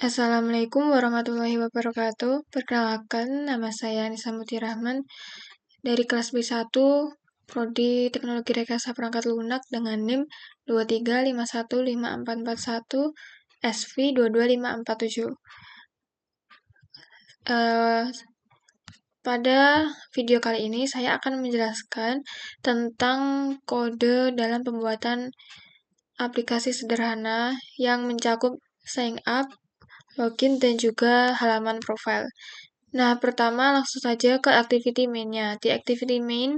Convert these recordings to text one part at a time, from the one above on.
Assalamualaikum warahmatullahi wabarakatuh. Perkenalkan, nama saya Anissa Muti Rahman dari kelas B1 Prodi Teknologi Rekayasa Perangkat Lunak dengan NIM 23515441 SV 22547. Pada video kali ini saya akan menjelaskan tentang kode dalam pembuatan aplikasi sederhana yang mencakup sign up, login, dan juga halaman profile. Nah, pertama langsung saja ke activity main-nya. Di activity main,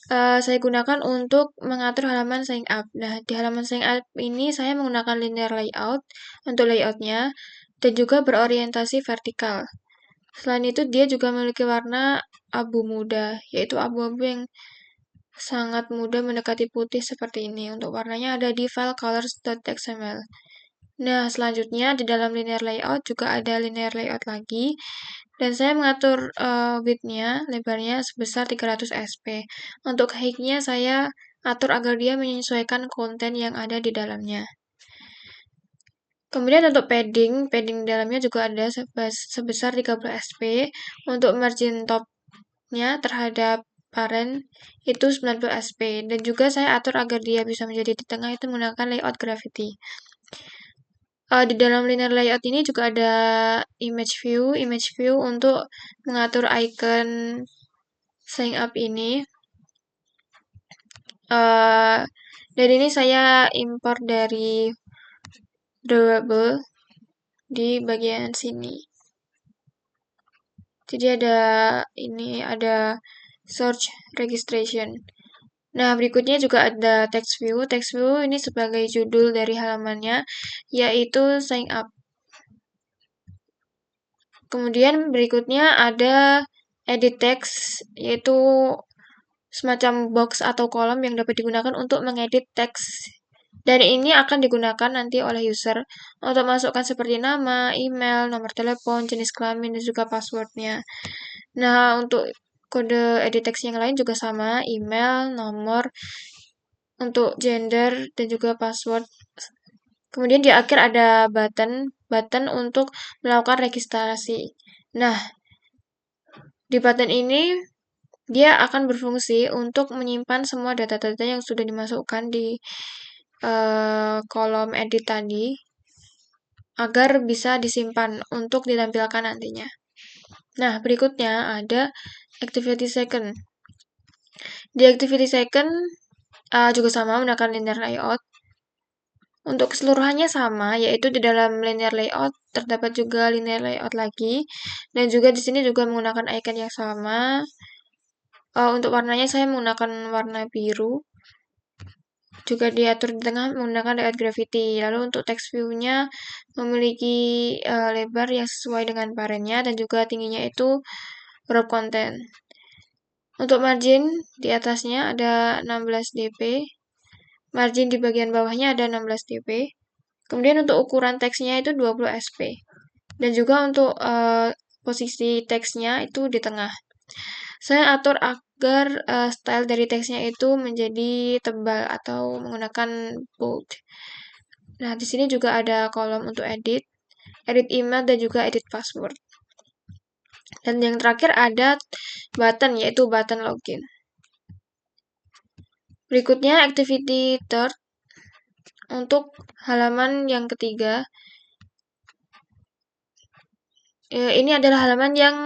saya gunakan untuk mengatur halaman sign up. Nah, di halaman sign up ini saya menggunakan linear layout untuk layoutnya dan juga berorientasi vertikal. Selain itu, dia juga memiliki warna abu muda, yaitu abu-abu yang sangat mudah mendekati putih seperti ini. Untuk warnanya ada di file colors.xml. Nah, selanjutnya di dalam linear layout juga ada linear layout lagi. Dan saya mengatur width-nya, lebarnya sebesar 300 sp. Untuk height-nya saya atur agar dia menyesuaikan konten yang ada di dalamnya. Kemudian untuk padding dalamnya juga ada sebesar 30 sp. Untuk margin top-nya terhadap parent itu 90 sp. Dan juga saya atur agar dia bisa menjadi di tengah itu menggunakan layout gravity. Di dalam linear layout ini juga ada image view untuk mengatur icon sign up ini. Dan ini saya import dari drawable di bagian sini. Jadi ada search registration. Nah, berikutnya juga ada text view. Text view ini sebagai judul dari halamannya, yaitu sign up. Kemudian berikutnya ada edit text, yaitu semacam box atau kolom yang dapat digunakan untuk mengedit teks. Dan ini akan digunakan nanti oleh user untuk masukkan seperti nama, email, nomor telepon, jenis kelamin, dan juga passwordnya. Nah, untuk kode edit text yang lain juga sama, email, nomor, untuk gender, dan juga password. Kemudian di akhir ada button untuk melakukan registrasi. Nah, di button ini dia akan berfungsi untuk menyimpan semua data-data yang sudah dimasukkan di kolom edit tadi agar bisa disimpan untuk ditampilkan nantinya. Nah, berikutnya ada activity second. Di activity second juga sama menggunakan linear layout. Untuk keseluruhannya sama, yaitu di dalam linear layout terdapat juga linear layout lagi, dan juga di sini juga menggunakan icon yang sama. Untuk warnanya saya menggunakan warna biru. Juga diatur di tengah menggunakan layout gravity. Lalu untuk text view-nya memiliki lebar yang sesuai dengan parentnya dan juga tingginya itu crop content. Untuk margin di atasnya ada 16 dp. Margin di bagian bawahnya ada 16 dp. Kemudian untuk ukuran teksnya itu 20 sp. Dan juga untuk posisi teksnya itu di tengah. Saya atur agar style dari teksnya itu menjadi tebal atau menggunakan bold. Nah, di sini juga ada kolom untuk edit email, dan juga edit password. Dan yang terakhir ada button, yaitu button login. Berikutnya activity third untuk halaman yang ketiga. Ini adalah halaman yang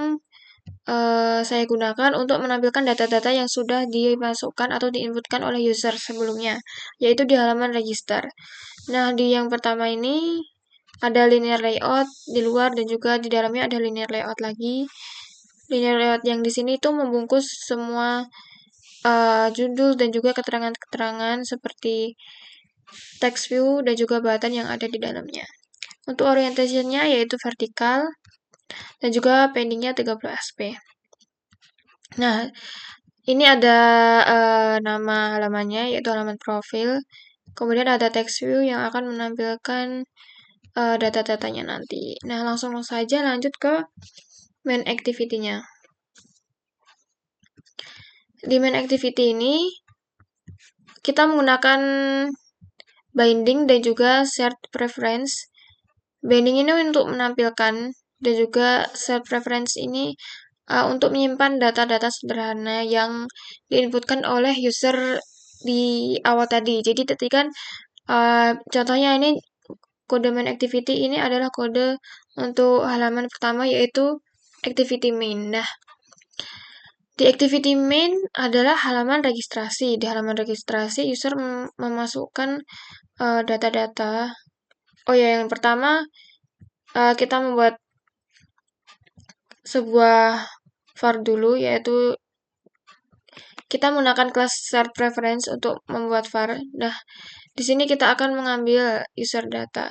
saya gunakan untuk menampilkan data-data yang sudah dimasukkan atau diinputkan oleh user sebelumnya, yaitu di halaman register. Nah, di yang pertama ini ada linear layout di luar dan juga di dalamnya ada linear layout lagi. Linear layout yang di sini itu membungkus semua judul dan juga keterangan-keterangan seperti text view dan juga button yang ada di dalamnya. Untuk orientationnya yaitu vertikal dan juga paddingnya 30 sp. Nah, ini ada nama halamannya yaitu halaman profil. Kemudian ada text view yang akan menampilkan data-datanya nanti. Nah, langsung saja lanjut ke main activity-nya. Di main activity ini kita menggunakan binding dan juga shared preference Binding ini untuk menampilkan dan juga set preference ini untuk menyimpan data-data sederhana yang diinputkan oleh user di awal tadi. Jadi tadi kan contohnya ini kode main activity ini adalah kode untuk halaman pertama yaitu activity main. Nah, di activity main adalah halaman registrasi. Di halaman registrasi user memasukkan data-data. Oh ya, yang pertama kita membuat sebuah var dulu, yaitu kita menggunakan kelas set preference untuk membuat var. Nah, di sini kita akan mengambil user data.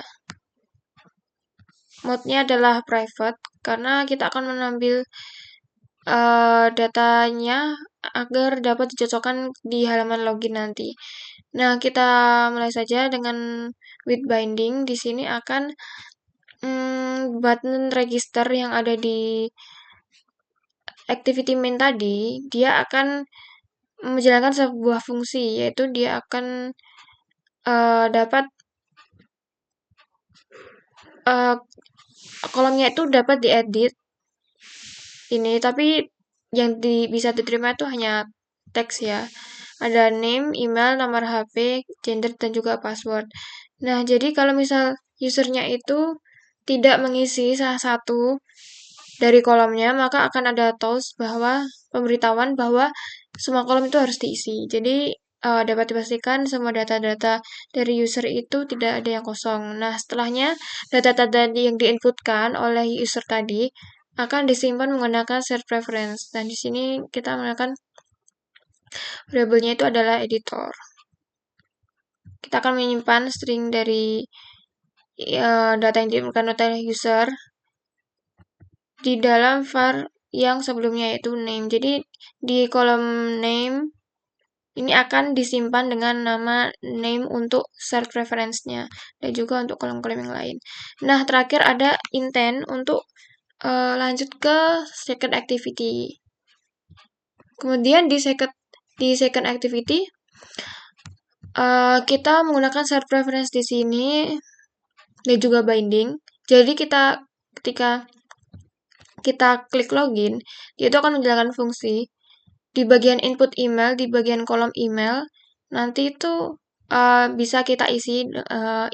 Mode-nya adalah private karena kita akan mengambil datanya agar dapat dicocokkan di halaman login nanti. Nah, kita mulai saja dengan with binding. Di sini akan button register yang ada di activity main tadi, dia akan menjalankan sebuah fungsi, yaitu dia akan dapat kolomnya itu dapat diedit ini, tapi yang bisa diterima itu hanya teks ya. Ada name, email, nomor HP, gender, dan juga password. Nah, jadi kalau misal usernya itu tidak mengisi salah satu dari kolomnya, maka akan ada tools bahwa pemberitahuan bahwa semua kolom itu harus diisi. Jadi dapat dipastikan semua data-data dari user itu tidak ada yang kosong. Nah, setelahnya data-data yang diinputkan oleh user tadi akan disimpan menggunakan set preference. Dan di sini kita menggunakan variabelnya itu adalah editor. Kita akan menyimpan string dari data yang diinputkan oleh user di dalam var yang sebelumnya yaitu name. Jadi di kolom name ini akan disimpan dengan nama name untuk set preference-nya dan juga untuk kolom-kolom yang lain. Nah, terakhir ada intent untuk lanjut ke second activity. Kemudian di second activity kita menggunakan set preference di sini dan juga binding. Jadi ketika kita klik login, dia itu akan menjalankan fungsi di bagian input email, di bagian kolom email, nanti itu bisa kita isi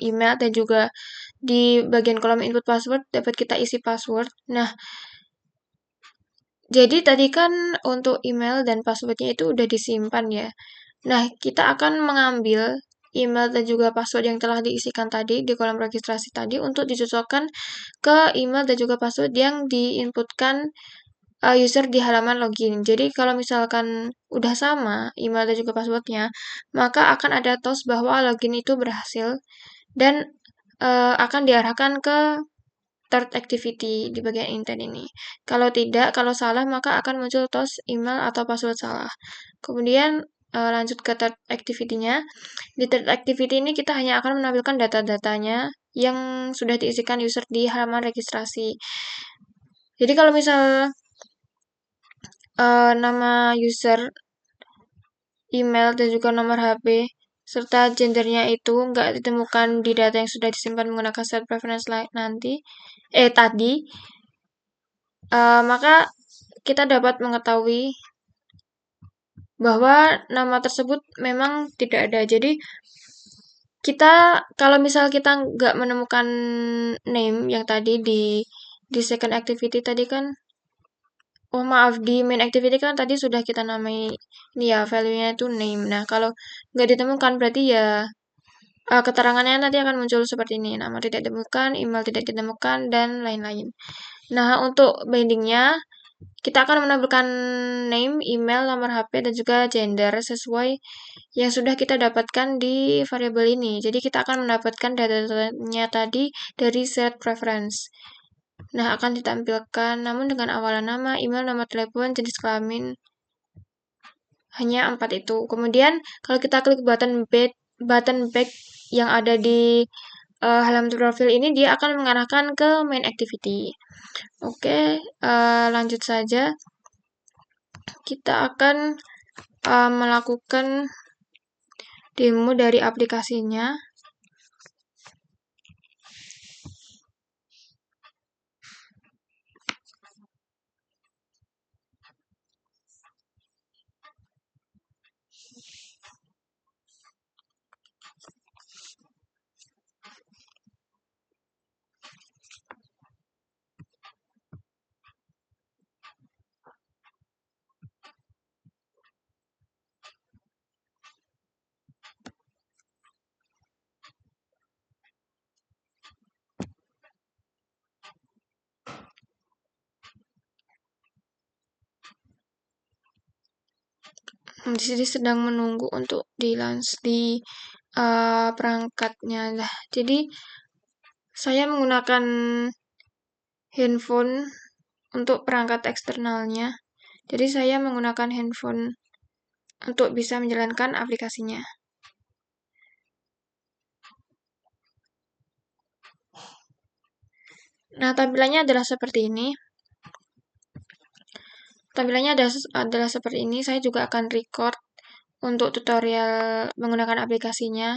email dan juga di bagian kolom input password dapat kita isi password. Nah, jadi tadi kan untuk email dan passwordnya itu udah disimpan ya. Nah, kita akan mengambil email dan juga password yang telah diisikan tadi di kolom registrasi tadi untuk dicocokkan ke email dan juga password yang diinputkan user di halaman login. Jadi kalau misalkan udah sama email dan juga passwordnya, maka akan ada tools bahwa login itu berhasil dan akan diarahkan ke third activity di bagian intent ini. Kalau tidak, kalau salah, maka akan muncul tools email atau password salah. Kemudian lanjut ke third activity-nya. Di third activity ini kita hanya akan menampilkan data-datanya yang sudah diisikan user di halaman registrasi. Jadi kalau misal nama user, email, dan juga nomor HP, serta gendernya itu nggak ditemukan di data yang sudah disimpan menggunakan set preference tadi, maka kita dapat mengetahui bahwa nama tersebut memang tidak ada. Jadi kalau misal kita nggak menemukan name yang tadi di second activity tadi kan, oh maaf, di main activity kan tadi sudah kita namai ini ya, value-nya itu name. Nah, kalau nggak ditemukan berarti ya keterangannya nanti akan muncul seperti ini. Nama tidak ditemukan, email tidak ditemukan, dan lain-lain. Nah, untuk bindingnya, kita akan menampilkan name, email, nomor HP, dan juga gender sesuai yang sudah kita dapatkan di variabel ini. Jadi, kita akan mendapatkan data-datanya tadi dari set preference. Nah, akan ditampilkan namun dengan awalan nama, email, nomor telepon, jenis kelamin, hanya 4 itu. Kemudian, kalau kita klik button back yang ada di halaman profil ini, dia akan mengarahkan ke main activity. Oke, lanjut saja. Kita akan melakukan demo dari aplikasinya. Di sini sedang menunggu untuk di launch di perangkatnya lah. Jadi saya menggunakan handphone untuk perangkat eksternalnya. Jadi saya menggunakan handphone untuk bisa menjalankan aplikasinya. Nah, tampilannya adalah seperti ini. Adalah seperti ini. Saya juga akan record untuk tutorial menggunakan aplikasinya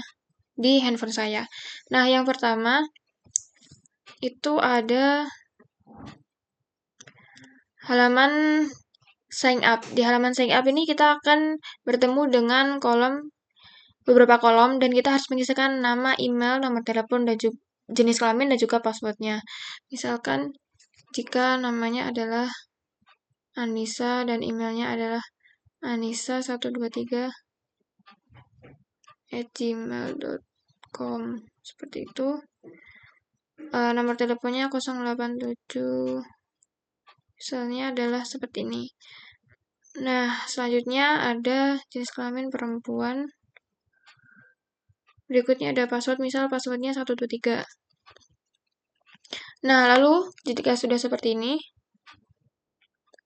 di handphone saya. Nah, yang pertama itu ada halaman sign up. Di halaman sign up ini kita akan bertemu dengan beberapa kolom, dan kita harus mengisikan nama, email, nomor telepon, dan juga jenis kelamin, dan juga passwordnya. Misalkan jika namanya adalah Anissa dan emailnya adalah anissa123@gmail.com, seperti itu. Nomor teleponnya 087, misalnya adalah seperti ini. Nah, selanjutnya ada jenis kelamin perempuan. Berikutnya ada password, misal passwordnya 123. Nah, lalu jika sudah seperti ini,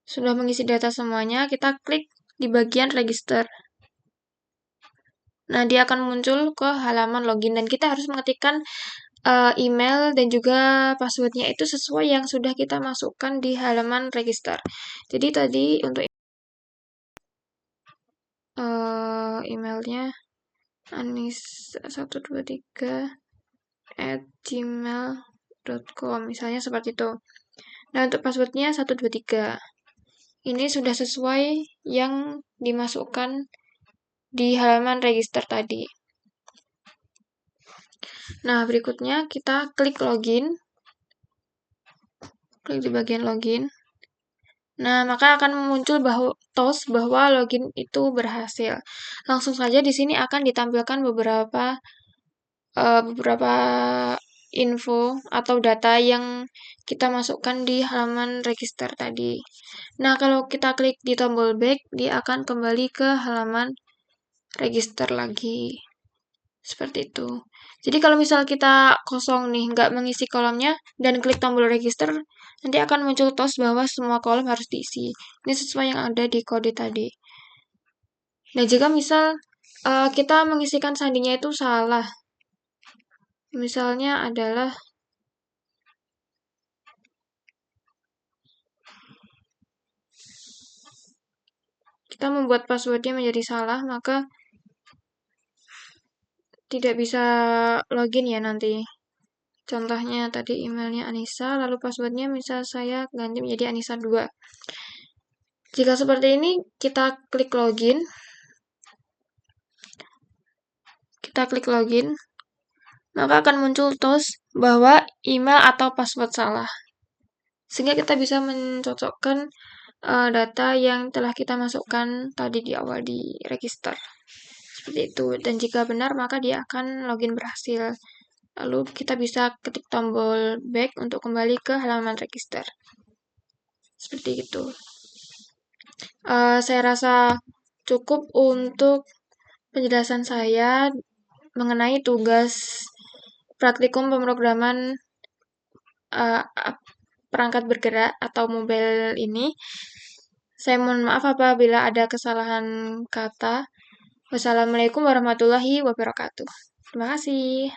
sudah mengisi data semuanya, kita klik di bagian register. Nah, dia akan muncul ke halaman login, dan kita harus mengetikkan email dan juga passwordnya itu sesuai yang sudah kita masukkan di halaman register. Jadi tadi untuk emailnya anis123@gmail.com, misalnya seperti itu. Nah, untuk passwordnya 123. Ini sudah sesuai yang dimasukkan di halaman register tadi. Nah, berikutnya kita klik login. Klik di bagian login. Nah, maka akan muncul bahwa login itu berhasil. Langsung saja di sini akan ditampilkan beberapa info atau data yang kita masukkan di halaman register tadi. Nah, kalau kita klik di tombol back, dia akan kembali ke halaman register lagi. Seperti itu. Jadi kalau misal kita kosong nih, nggak mengisi kolomnya, dan klik tombol register, nanti akan muncul tos bahwa semua kolom harus diisi. Ini sesuai yang ada di kode tadi. Nah, jika misal kita mengisikan sandinya itu salah, misalnya adalah kita membuat passwordnya menjadi salah, maka tidak bisa login ya nanti. Contohnya tadi emailnya Anissa, lalu passwordnya misal saya ganti menjadi Anissa2. Jika seperti ini, kita klik login. Maka akan muncul tos bahwa email atau password salah. Sehingga kita bisa mencocokkan data yang telah kita masukkan tadi di awal di register. Seperti itu. Dan jika benar, maka dia akan login berhasil. Lalu kita bisa ketik tombol back untuk kembali ke halaman register. Seperti itu. Saya rasa cukup untuk penjelasan saya mengenai tugas praktikum pemrograman perangkat bergerak atau mobile ini. Saya mohon maaf apabila ada kesalahan kata. Wassalamualaikum warahmatullahi wabarakatuh. Terima kasih.